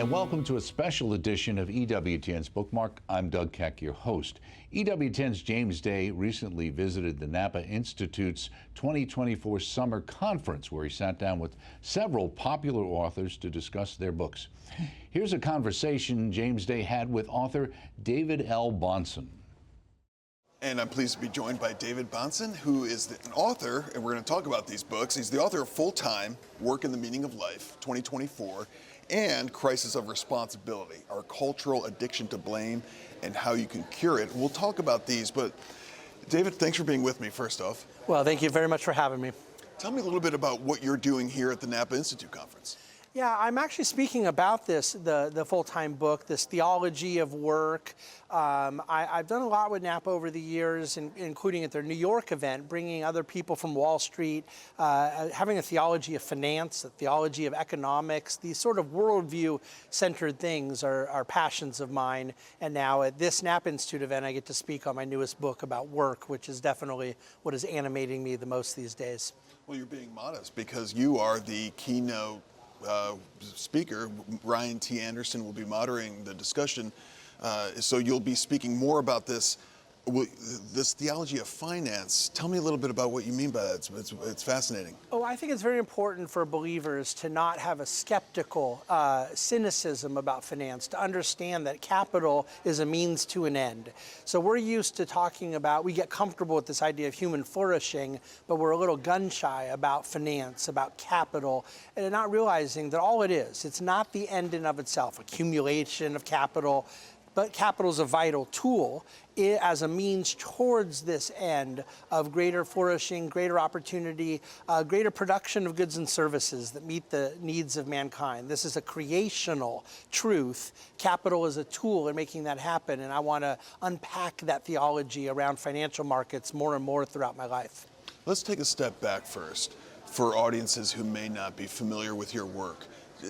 And welcome to a special edition of EWTN's Bookmark. I'm Doug Keck, your host. EWTN's James Day recently visited the Napa Institute's 2024 Summer Conference, where he sat down with several popular authors to discuss their books. Here's a conversation James Day had with author David Bahnsen. And I'm pleased to be joined by David Bahnsen, who is an author, and we're going to talk about these books. He's the author of Full-Time, Work and the Meaning of Life, 2024, and Crisis of Responsibility, Our Cultural Addiction to Blame and How You Can Cure It. We'll talk about these, but David, thanks for being with me, first off. Well, thank you very much for having me. Tell me a little bit about what you're doing here at the Napa Institute Conference. Yeah, I'm actually speaking about this, the full-time book, this theology of work. I've done a lot with Napa over the years, including at their New York event, bringing other people from Wall Street, having a theology of finance, a theology of economics. These sort of worldview-centered things are passions of mine. And now at this Napa Institute event, I get to speak on my newest book about work, which is definitely what is animating me the most these days. Well, you're being modest because you are the keynote speaker. Ryan T. Anderson will be moderating the discussion, so you'll be speaking more about this theology of finance. Tell me a little bit about what you mean by that. It's fascinating. Oh, I think it's very important for believers to not have a skeptical cynicism about finance, to understand that capital is a means to an end. So we're used to talking about, we get comfortable with this idea of human flourishing, but we're a little gun shy about finance, about capital, and not realizing that all it is, it's not the end in of itself, accumulation of capital, but capital is a vital tool as a means towards this end of greater flourishing, greater opportunity, greater production of goods and services that meet the needs of mankind. This is a creational truth. Capital is a tool in making that happen, and I want to unpack that theology around financial markets more and more throughout my life. Let's take a step back first for audiences who may not be familiar with your work.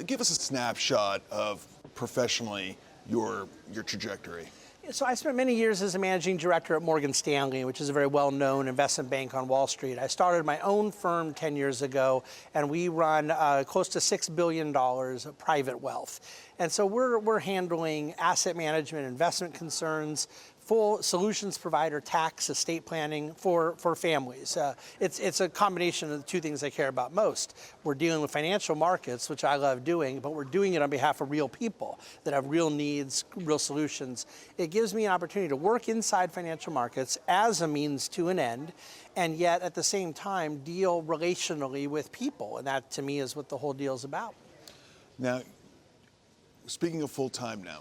Give us a snapshot of professionally your trajectory. So I spent many years as a managing director at Morgan Stanley, which is a very well-known investment bank on Wall Street. I started my own firm 10 years ago, and we run close to $6 billion of private wealth. And so we're handling asset management, investment concerns, full solutions provider, tax, estate planning for families. It's a combination of the two things I care about most. We're dealing with financial markets, which I love doing, but we're doing it on behalf of real people that have real needs, real solutions. It gives me an opportunity to work inside financial markets as a means to an end, and yet at the same time deal relationally with people. And that to me is what the whole deal is about. Now, speaking of full-time now,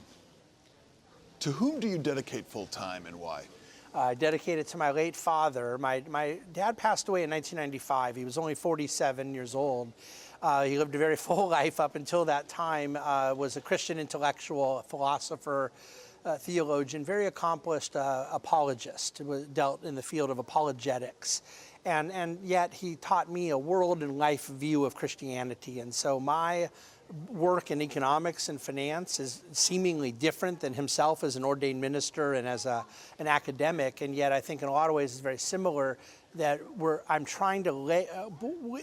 to whom do you dedicate full-time and why? I dedicate it to my late father. My dad passed away in 1995. He was only 47 years old. He lived a very full life up until that time, was a Christian intellectual, a philosopher, theologian, very accomplished apologist, dealt in the field of apologetics. And yet he taught me a world and life view of Christianity. And so my work in economics and finance is seemingly different than himself as an ordained minister and as an academic, and yet I think in a lot of ways it's very similar, that I'm trying to,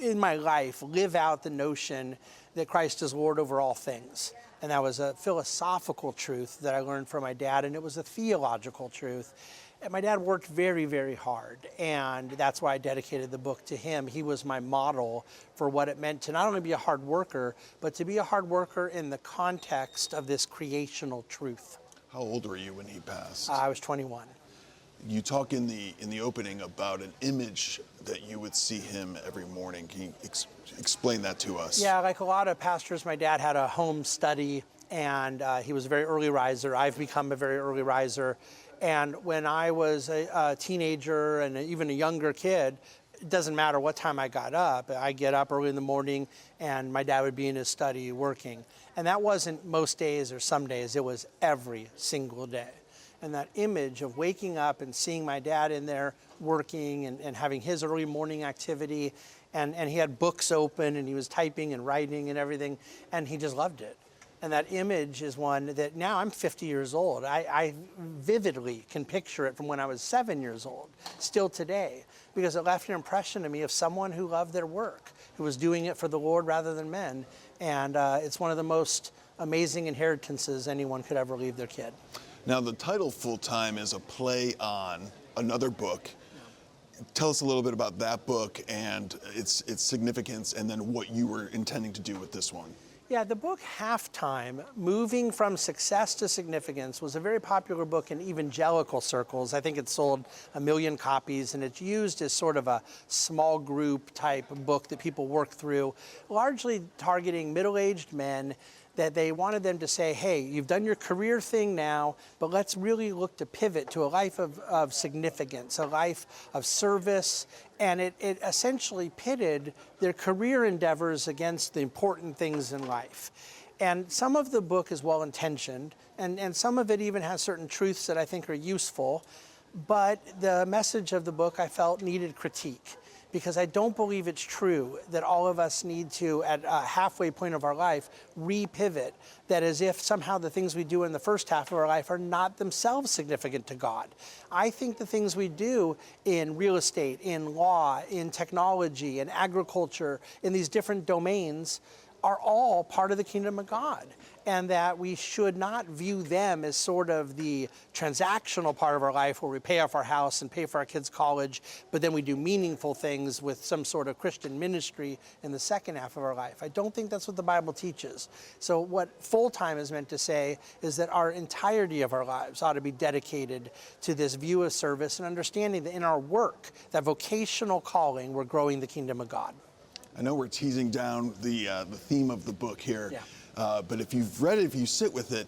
in my life, live out the notion that Christ is Lord over all things. And that was a philosophical truth that I learned from my dad, and it was a theological truth. And my dad worked very, very hard, and that's why I dedicated the book to him. He was my model for what it meant to not only be a hard worker, but to be a hard worker in the context of this creational truth. How old were you when he passed? I was 21. You talk in the opening about an image that you would see him every morning. Can you explain that to us? Yeah, like a lot of pastors, my dad had a home study, and he was a very early riser. I've become a very early riser. And when I was a teenager and even a younger kid, it doesn't matter what time I got up. I get up early in the morning, and my dad would be in his study working. And that wasn't most days or some days. It was every single day. And that image of waking up and seeing my dad in there working and having his early morning activity, and he had books open, and he was typing and writing and everything, and he just loved it. And that image is one that now I'm 50 years old. I vividly can picture it from when I was 7 years old, still today, because it left an impression to me of someone who loved their work, who was doing it for the Lord rather than men. And it's one of the most amazing inheritances anyone could ever leave their kid. Now, the title Full Time is a play on another book. Tell us a little bit about that book and its significance, and then what you were intending to do with this one. Yeah, the book Halftime, Moving from Success to Significance, was a very popular book in evangelical circles. I think it sold 1 million copies, and it's used as sort of a small group type book that people work through, largely targeting middle-aged men, that they wanted them to say, hey, you've done your career thing now, but let's really look to pivot to a life of significance, a life of service. And it essentially pitted their career endeavors against the important things in life. And some of the book is well-intentioned, and some of it even has certain truths that I think are useful, but the message of the book I felt needed critique, because I don't believe it's true that all of us need to, at a halfway point of our life, re-pivot, that as if somehow the things we do in the first half of our life are not themselves significant to God. I think the things we do in real estate, in law, in technology, in agriculture, in these different domains are all part of the kingdom of God, and that we should not view them as sort of the transactional part of our life where we pay off our house and pay for our kids' college, but then we do meaningful things with some sort of Christian ministry in the second half of our life. I don't think that's what the Bible teaches. So what full-time is meant to say is that our entirety of our lives ought to be dedicated to this view of service and understanding that in our work, that vocational calling, we're growing the kingdom of God. I know we're teasing down the theme of the book here, yeah. But if you've read it, if you sit with it,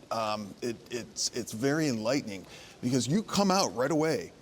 it's very enlightening, because you come out right away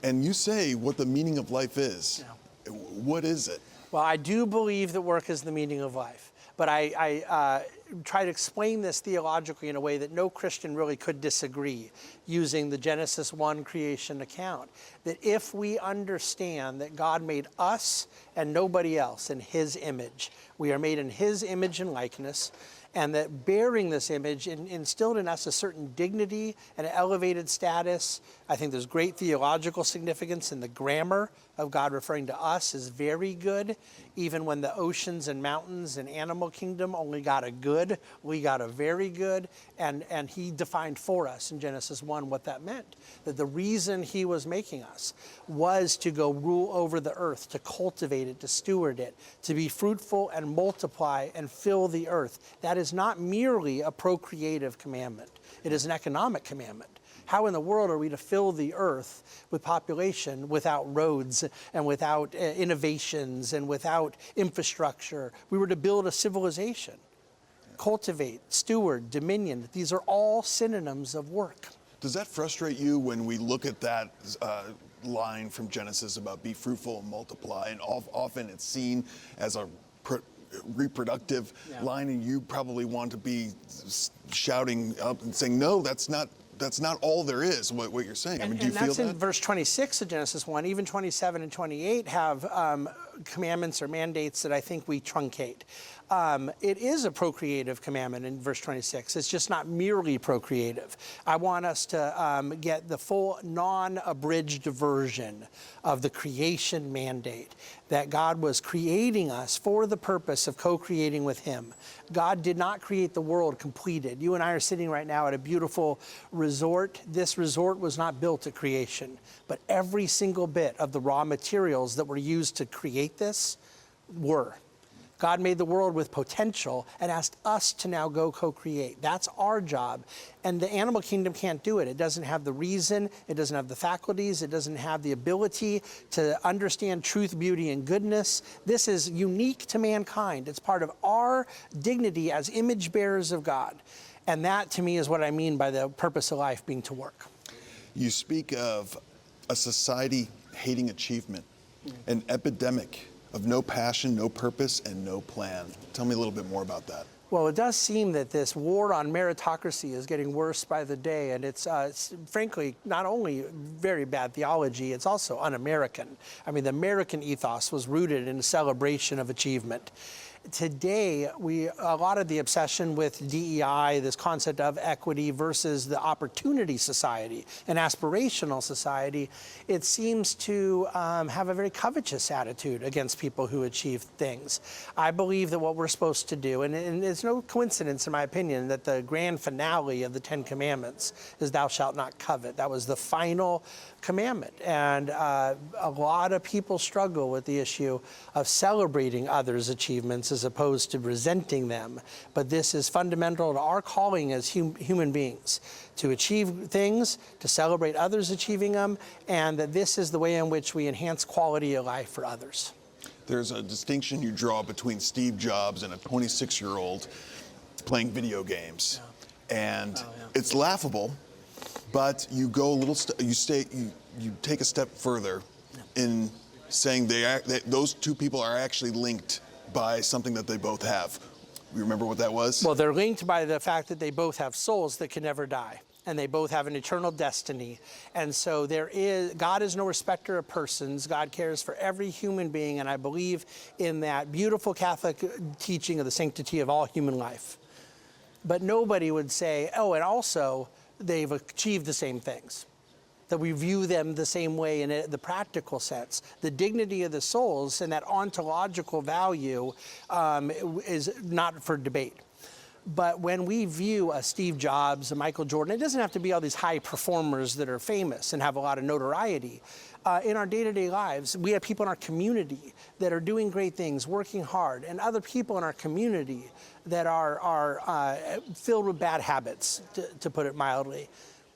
and you say what the meaning of life is. Yeah. What is it? Well, I do believe that work is the meaning of life, but I try to explain this theologically in a way that no Christian really could disagree, using the Genesis 1 creation account. That if we understand that God made us and nobody else in His image, we are made in His image and likeness, and that bearing this image instilled in us a certain dignity and an elevated status. I think there's great theological significance in the grammar of God referring to us is very good. Even when the oceans and mountains and animal kingdom only got a good, we got a very good. And He defined for us in Genesis 1 what that meant. That the reason He was making us was to go rule over the earth, to cultivate it, to steward it, to be fruitful and multiply and fill the earth. That is not merely a procreative commandment. It is an economic commandment. How in the world are we to fill the earth with population without roads and without innovations and without infrastructure? We were to build a civilization. Cultivate, steward, dominion. These are all synonyms of work. Does that frustrate you when we look at that line from Genesis about be fruitful and multiply, and often it's seen as a reproductive line, and you probably want to be shouting up and saying, no, that's not all there is, what you're saying. I mean, do you feel that? And that's in verse 26 of Genesis 1. Even 27 and 28 have commandments or mandates that I think we truncate. It is a procreative commandment in verse 26. It's just not merely procreative. I want us to get the full non-abridged version of the creation mandate, that God was creating us for the purpose of co-creating with Him. God did not create the world completed. You and I are sitting right now at a beautiful resort. This resort was not built at creation, but every single bit of the raw materials that were used to create this were. God made the world with potential and asked us to now go co-create. That's our job. And the animal kingdom can't do it. It doesn't have the reason, it doesn't have the faculties, it doesn't have the ability to understand truth, beauty, and goodness. This is unique to mankind. It's part of our dignity as image bearers of God. And that, to me, is what I mean by the purpose of life being to work. You speak of a society hating achievement, an epidemic of no passion, no purpose, and no plan. Tell me a little bit more about that. Well, it does seem that this war on meritocracy is getting worse by the day, and it's frankly not only very bad theology, it's also un-American. I mean, the American ethos was rooted in a celebration of achievement. Today, a lot of the obsession with DEI, this concept of equity versus the opportunity society, an aspirational society, it seems to have a very covetous attitude against people who achieve things. I believe that what we're supposed to do, and it's no coincidence in my opinion that the grand finale of the Ten Commandments is thou shalt not covet. That was the final commandment. And a lot of people struggle with the issue of celebrating others' achievements as opposed to resenting them. But this is fundamental to our calling as human beings, to achieve things, to celebrate others achieving them, and that this is the way in which we enhance quality of life for others. There's a distinction you draw between Steve Jobs and a 26-year-old playing video games. Yeah. And it's laughable, but you go a little, you take a step further in saying those two people are actually linked by something that they both have. You remember what that was? Well, they're linked by the fact that they both have souls that can never die, and they both have an eternal destiny. And so God is no respecter of persons. God cares for every human being, and I believe in that beautiful Catholic teaching of the sanctity of all human life. But nobody would say, oh, and also they've achieved the same things, that we view them the same way in the practical sense. The dignity of the souls and that ontological value is not for debate. But when we view a Steve Jobs, a Michael Jordan, it doesn't have to be all these high performers that are famous and have a lot of notoriety. In our day-to-day lives, we have people in our community that are doing great things, working hard, and other people in our community that are filled with bad habits, to put it mildly.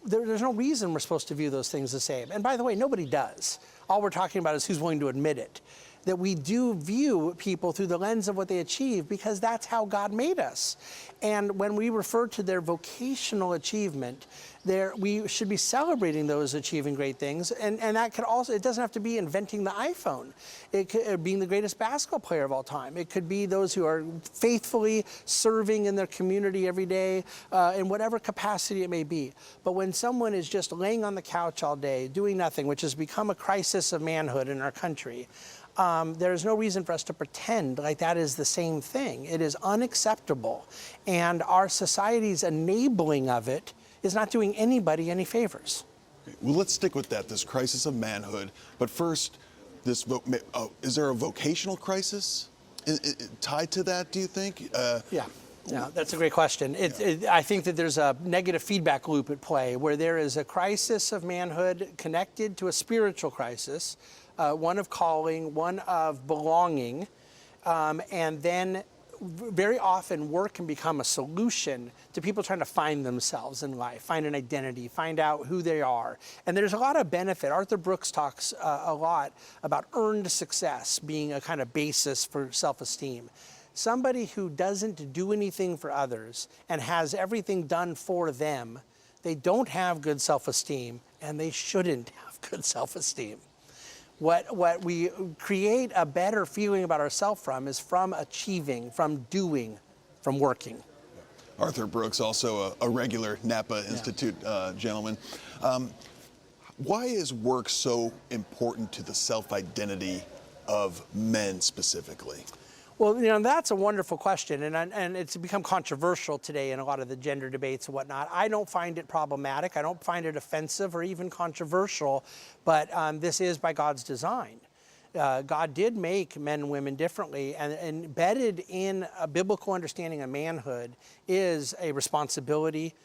There's no reason we're supposed to view those things the same. And by the way, nobody does. All we're talking about is who's willing to admit it. That we do view people through the lens of what they achieve because that's how God made us. And when we refer to their vocational achievement, we should be celebrating those achieving great things. And that could also, it doesn't have to be inventing the iPhone. It could being the greatest basketball player of all time. It could be those who are faithfully serving in their community every day in whatever capacity it may be. But when someone is just laying on the couch all day, doing nothing, which has become a crisis of manhood in our country, there's no reason for us to pretend like that is the same thing. It is unacceptable. And our society's enabling of it is not doing anybody any favors. Well, let's stick with that, this crisis of manhood. But first, is there a vocational crisis tied to that, do you think? Yeah, that's a great question. I think that there's a negative feedback loop at play where there is a crisis of manhood connected to a spiritual crisis, one of calling, one of belonging, and then very often work can become a solution to people trying to find themselves in life, find an identity, find out who they are. And there's a lot of benefit. Arthur Brooks talks a lot about earned success being a kind of basis for self-esteem. Somebody who doesn't do anything for others and has everything done for them, they don't have good self-esteem, and they shouldn't have good self-esteem. What we create a better feeling about ourselves from is from achieving, from doing, from working. Arthur Brooks, also a regular Napa Institute gentleman. Why is work so important to the self-identity of men specifically? Well, that's a wonderful question, and it's become controversial today in a lot of the gender debates and whatnot. I don't find it problematic. I don't find it offensive or even controversial, but this is by God's design. God did make men and women differently, and embedded in a biblical understanding of manhood is a responsibility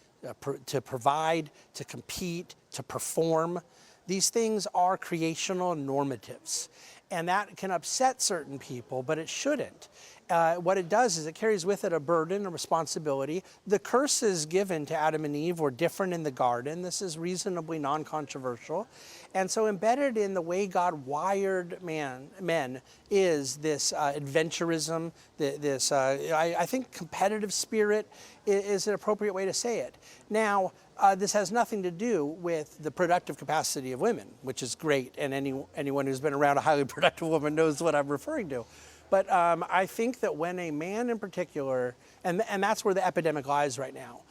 to provide, to compete, to perform. These things are creational normatives. And that can upset certain people, but it shouldn't. What it does is it carries with it a burden, a responsibility. The curses given to Adam and Eve were different in the garden. This is reasonably non-controversial. And so embedded in the way God wired men is this adventurism, I think competitive spirit is an appropriate way to say it. Now, this has nothing to do with the productive capacity of women, which is great, and anyone who's been around a highly productive woman knows what I'm referring to. But I think that when a man in particular, and that's where the epidemic lies right now,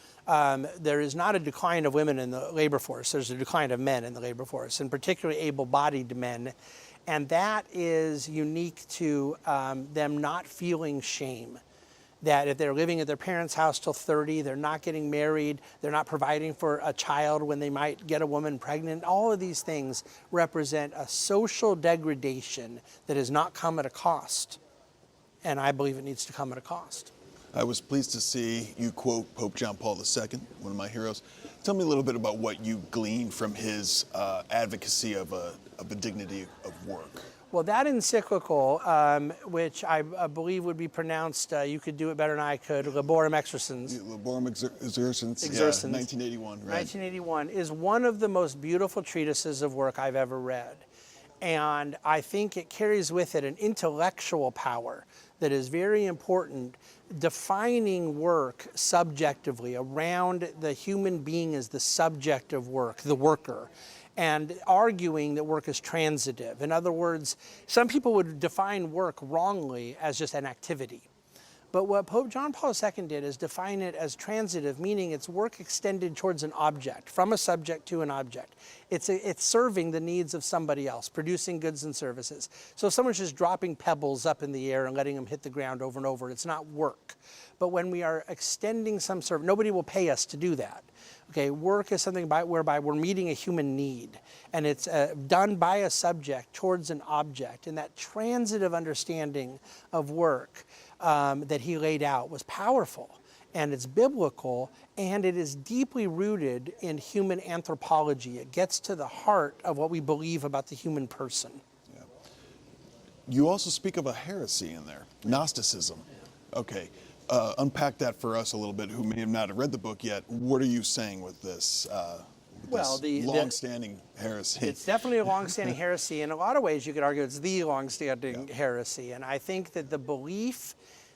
there is not a decline of women in the labor force, there's a decline of men in the labor force, and particularly able-bodied men. And that is unique to them not feeling shame. That if they're living at their parents' house till 30, they're not getting married, they're not providing for a child when they might get a woman pregnant, all of these things represent a social degradation that has not come at a cost. And I believe it needs to come at a cost. I was pleased to see you quote Pope John Paul II, one of my heroes. Tell me a little bit about what you gleaned from his advocacy of the dignity of work. Well, that encyclical, which I believe would be pronounced, you could do it better than I could, Laborem Exercens. Laborem Exercens, yeah, 1981. Right. 1981 is one of the most beautiful treatises of work I've ever read. And I think it carries with it an intellectual power that is very important, defining work subjectively around the human being as the subject of work, the worker, and arguing that work is transitive. In other words, some people would define work wrongly as just an activity. But what Pope John Paul II did is define it as transitive, meaning it's work extended towards an object, from a subject to an object. It's serving the needs of somebody else, producing goods and services. So if someone's just dropping pebbles up in the air and letting them hit the ground over and over, it's not work. But when we are extending some service, nobody will pay us to do that. Okay, work is something whereby we're meeting a human need, and it's done by a subject towards an object. And that transitive understanding of work that he laid out was powerful, and it's biblical, and it is deeply rooted in human anthropology. It gets to the heart of what we believe about the human person. Yeah. You also speak of a heresy in there, Gnosticism. Okay. Unpack that for us a little bit, who may not have read the book yet. What are you saying with this? Well, the long-standing heresy. It's definitely a long-standing heresy. In a lot of ways, you could argue it's the long-standing heresy. And I think that the belief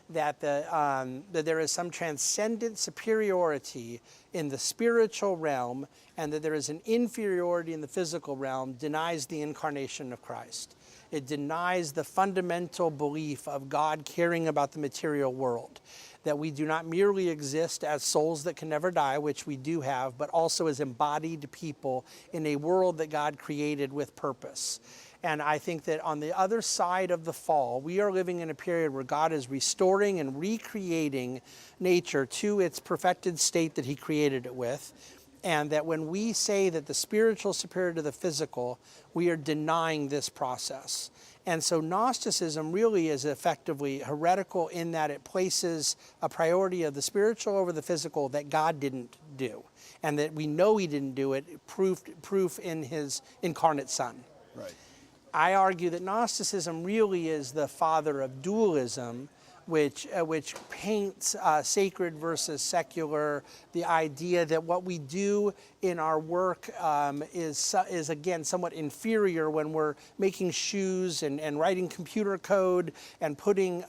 that that there is some transcendent superiority in the spiritual realm and that there is an inferiority in the physical realm denies the incarnation of Christ. It denies the fundamental belief of God caring about the material world, that we do not merely exist as souls that can never die, which we do have, but also as embodied people in a world that God created with purpose. And I think that on the other side of the fall, we are living in a period where God is restoring and recreating nature to its perfected state that he created it with. And that when we say that the spiritual is superior to the physical, we are denying this process. And so Gnosticism really is effectively heretical in that it places a priority of the spiritual over the physical that God didn't do. And that we know he didn't do it, proof in his incarnate son. Right. I argue that Gnosticism really is the father of dualism, which paints sacred versus secular, the idea that what we do in our work is again somewhat inferior when we're making shoes and writing computer code and putting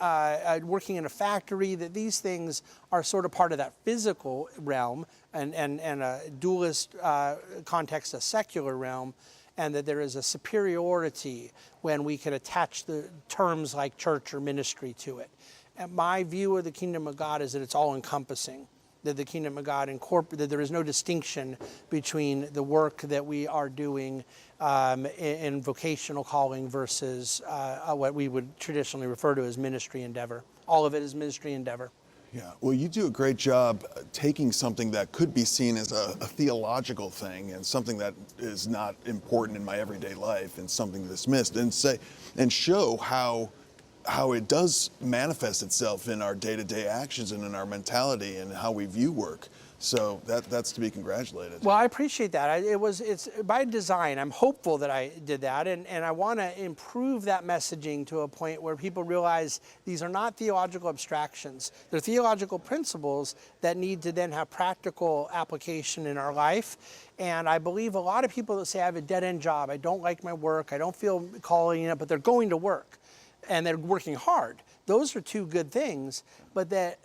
working in a factory, that these things are sort of part of that physical realm and a dualist context, a secular realm, and that there is a superiority when we can attach the terms like church or ministry to it. And my view of the kingdom of God is that it's all-encompassing, that the kingdom of God that there is no distinction between the work that we are doing in vocational calling versus what we would traditionally refer to as ministry endeavor. All of it is ministry endeavor. Yeah, well, you do a great job taking something that could be seen as a theological thing and something that is not important in my everyday life and something that's missed, and show how it does manifest itself in our day-to-day actions and in our mentality and how we view work. So that's to be congratulated. Well, I appreciate that. It's by design. I'm hopeful that I did that, and I want to improve that messaging to a point where people realize these are not theological abstractions. They're theological principles that need to then have practical application in our life. And I believe a lot of people that say, I have a dead-end job, I don't like my work, I don't feel calling it, but they're going to work. And they're working hard. Those are two good things, but that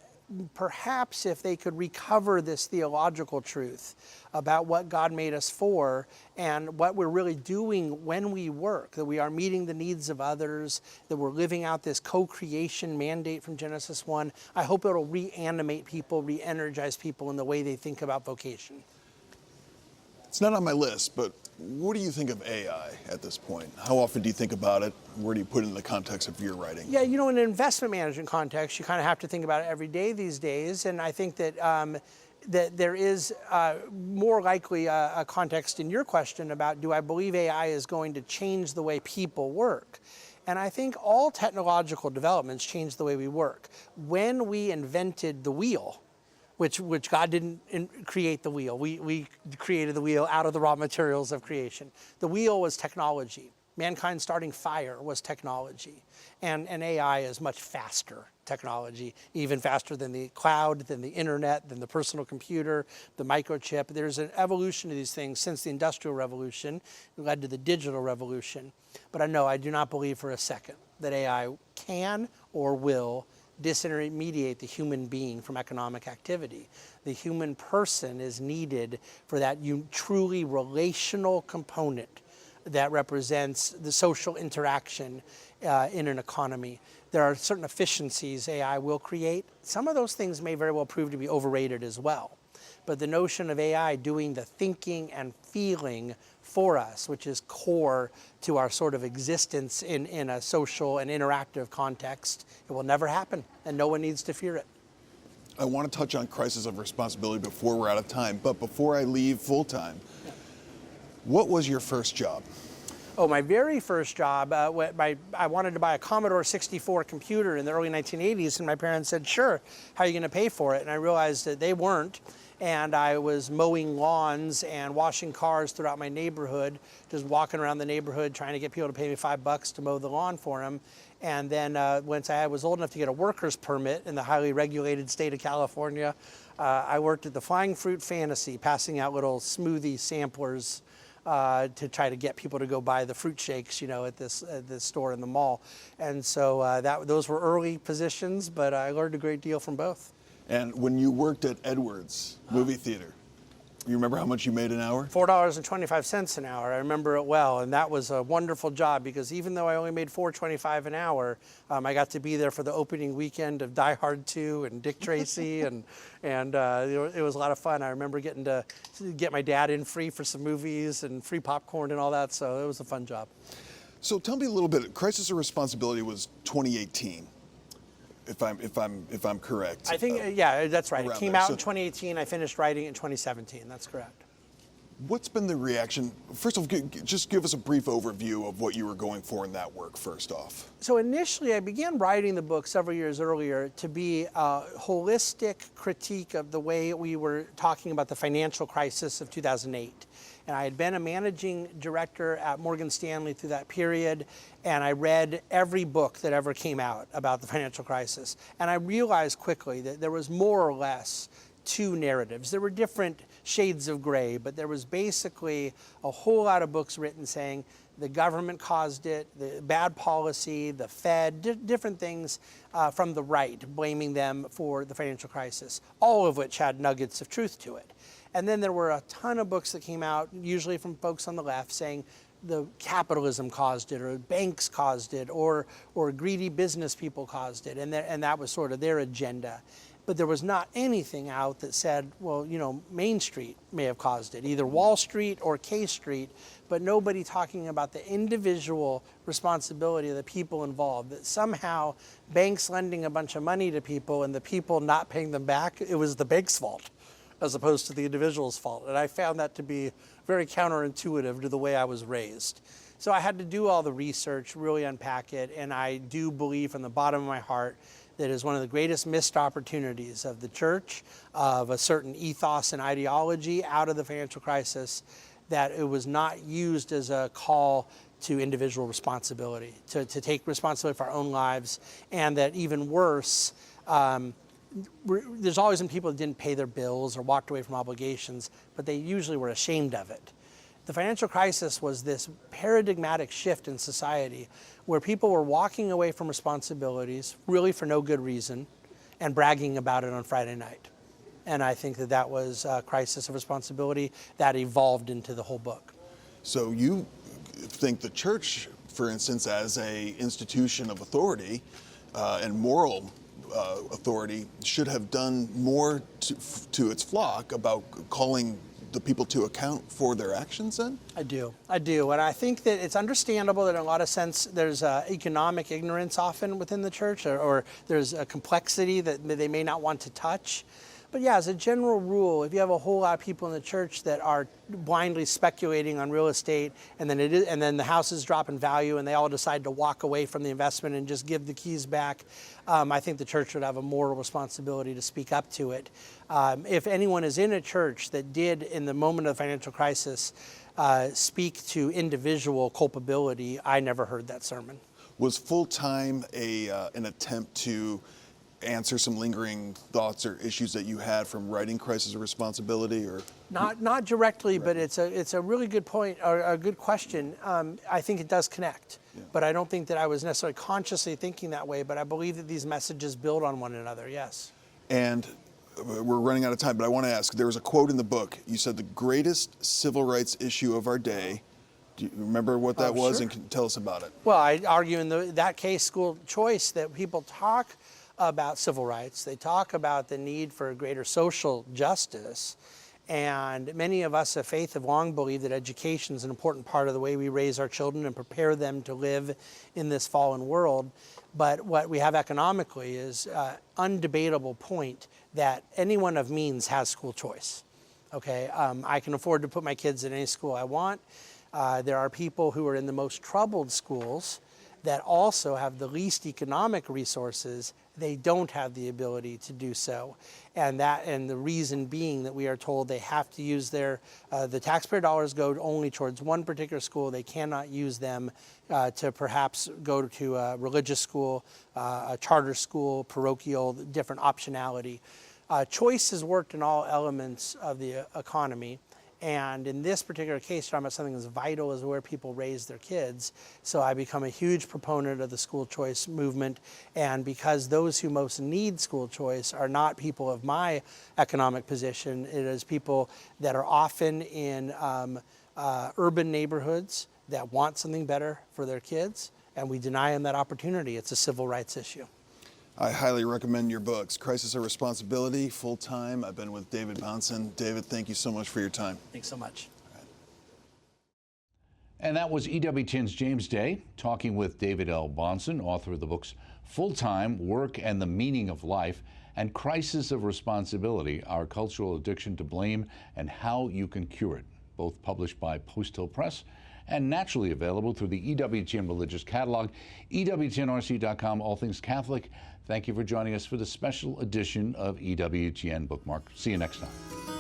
perhaps if they could recover this theological truth about what God made us for and what we're really doing when we work, that we are meeting the needs of others, that we're living out this co-creation mandate from Genesis 1, I hope it'll reanimate people, re-energize people in the way they think about vocation. It's not on my list, but what do you think of AI at this point? How often do you think about it? Where do you put it in the context of your writing? Yeah, in an investment management context, you kind of have to think about it every day these days. And I think that that there is more likely a context in your question about, do I believe AI is going to change the way people work? And I think all technological developments change the way we work. When we invented the wheel, which God didn't create the wheel. We created the wheel out of the raw materials of creation. The wheel was technology. Mankind starting fire was technology. And AI is much faster technology, even faster than the cloud, than the internet, than the personal computer, the microchip. There's an evolution of these things since the Industrial Revolution. It led to the digital revolution. But I do not believe for a second that AI can or will disintermediate the human being from economic activity. The human person is needed for that truly relational component that represents the social interaction in an economy. There are certain efficiencies AI will create. Some of those things may very well prove to be overrated as well. But the notion of AI doing the thinking and feeling for us, which is core to our sort of existence in a social and interactive context, it will never happen, and no one needs to fear it. I want to touch on crisis of responsibility before we're out of time, but before I leave full-time, what was your first job? Oh, my very first job, I wanted to buy a Commodore 64 computer in the early 1980s, and my parents said, sure, how are you going to pay for it? And I realized that they weren't. And I was mowing lawns and washing cars throughout my neighborhood, just walking around the neighborhood trying to get people to pay me $5 to mow the lawn for them. And then once I was old enough to get a worker's permit in the highly regulated state of California, I worked at the Flying Fruit Fantasy, passing out little smoothie samplers to try to get people to go buy the fruit shakes, at this store in the mall. And so those were early positions, but I learned a great deal from both. And when you worked at Edwards movie theater, you remember how much you made an hour? $4.25 an hour. I remember it well, and that was a wonderful job because even though I only made $4.25 an hour, I got to be there for the opening weekend of Die Hard 2 and Dick Tracy, and it was a lot of fun. I remember getting to get my dad in free for some movies and free popcorn and all that, so it was a fun job. So tell me a little bit. Crisis of Responsibility was 2018. If I'm correct. I think, yeah, that's right. It came there. out in 2018. I finished writing in 2017. That's correct. What's been the reaction? First of all, just give us a brief overview of what you were going for in that work, first off. So initially, I began writing the book several years earlier to be a holistic critique of the way we were talking about the financial crisis of 2008. And I had been a managing director at Morgan Stanley through that period, and I read every book that ever came out about the financial crisis. And I realized quickly that there was more or less two narratives. There were different shades of gray, but there was basically a whole lot of books written saying the government caused it, the bad policy, the Fed, different things from the right, blaming them for the financial crisis, all of which had nuggets of truth to it. And then there were a ton of books that came out, usually from folks on the left, saying the capitalism caused it, or banks caused it, or greedy business people caused it, and that was sort of their agenda. But there was not anything out that said, well, Main Street may have caused it, either Wall Street or K Street, but nobody talking about the individual responsibility of the people involved, that somehow banks lending a bunch of money to people and the people not paying them back, it was the bank's fault, as opposed to the individual's fault. And I found that to be very counterintuitive to the way I was raised. So I had to do all the research, really unpack it, and I do believe from the bottom of my heart that it is one of the greatest missed opportunities of the church, of a certain ethos and ideology out of the financial crisis, that it was not used as a call to individual responsibility, to take responsibility for our own lives, and that even worse, there's always been people that didn't pay their bills or walked away from obligations, but they usually were ashamed of it. The financial crisis was this paradigmatic shift in society where people were walking away from responsibilities, really for no good reason, and bragging about it on Friday night. And I think that was a crisis of responsibility that evolved into the whole book. So you think the church, for instance, as an institution of authority and moral authority, should have done more to its flock about calling the people to account for their actions then? I do. And I think that it's understandable that in a lot of sense there's economic ignorance often within the church, or there's a complexity that they may not want to touch. But yeah, as a general rule, if you have a whole lot of people in the church that are blindly speculating on real estate, and then the houses drop in value, and they all decide to walk away from the investment and just give the keys back, I think the church would have a moral responsibility to speak up to it. If anyone is in a church that did, in the moment of the financial crisis, speak to individual culpability, I never heard that sermon. Was full-time an attempt to answer some lingering thoughts or issues that you had from writing Crisis of Responsibility, or? Not directly, but it's a really good point, or a good question. I think it does connect, but I don't think that I was necessarily consciously thinking that way, but I believe that these messages build on one another, yes. And we're running out of time, but I want to ask, there was a quote in the book. You said the greatest civil rights issue of our day. Do you remember what that was? Sure. And can you tell us about it? Well, I argue in that case, school choice, that people talk about civil rights. They talk about the need for greater social justice. And many of us of faith have long believed that education is an important part of the way we raise our children and prepare them to live in this fallen world. But what we have economically is undebatable point that anyone of means has school choice. Okay, I can afford to put my kids in any school I want. There are people who are in the most troubled schools that also have the least economic resources. They don't have the ability to do so. And the reason being that we are told they have to use the taxpayer dollars go only towards one particular school. They cannot use them to perhaps go to a religious school, a charter school, parochial, different optionality. Choice has worked in all elements of the economy. And in this particular case, you're talking about something as vital as where people raise their kids. So I become a huge proponent of the school choice movement. And because those who most need school choice are not people of my economic position, it is people that are often in urban neighborhoods that want something better for their kids, and we deny them that opportunity. It's a civil rights issue. I highly recommend your books, Crisis of Responsibility, Full-Time. I've been with David Bahnsen. David, thank you so much for your time. Thanks so much. And that was EWTN's James Day, talking with David L. Bahnsen, author of the books Full-Time, Work and the Meaning of Life, and Crisis of Responsibility, Our Cultural Addiction to Blame and How You Can Cure It, both published by Post Hill Press and naturally available through the EWTN Religious Catalog, EWTNRC.com, all things Catholic. Thank you for joining us for the special edition of EWTN Bookmark. See you next time.